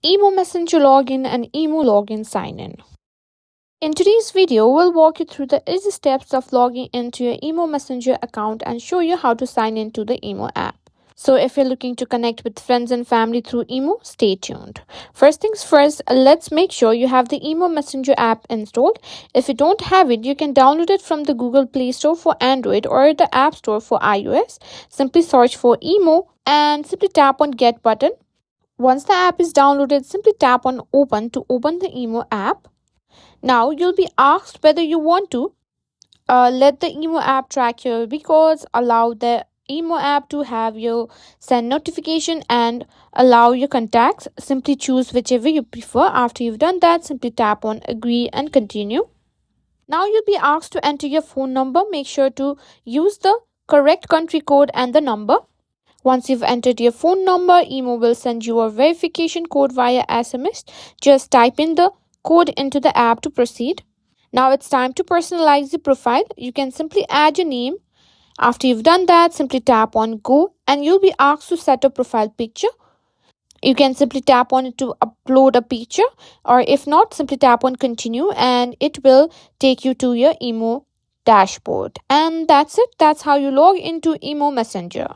IMO Messenger Login and IMO Login Sign In. In today's video, we'll walk you through the easy steps of logging into your IMO Messenger account and show you how to sign into the IMO app. So if you're looking to connect with friends and family through IMO, stay tuned. First things first, let's make sure you have the IMO Messenger app installed. If you don't have it, you can download it from the Google Play Store for Android or the App Store for iOS. Simply search for IMO and simply tap on Get button. Once the app is downloaded, simply tap on Open to open the IMO app. Now you'll be asked whether you want to let the IMO app track your records, allow the IMO app to have your send notification, and allow your contacts. Simply choose whichever you prefer. After you've done that, simply tap on Agree and Continue. Now you'll be asked to enter your phone number. Make sure to use the correct country code and the number. Once you've entered your phone number, IMO will send you a verification code via SMS. Just type in the code into the app to proceed. Now it's time to personalize the profile. You can simply add your name. After you've done that, simply tap on Go and you'll be asked to set a profile picture. You can simply tap on it to upload a picture, or if not, simply tap on Continue and it will take you to your IMO dashboard. And that's it. That's how you log into IMO Messenger.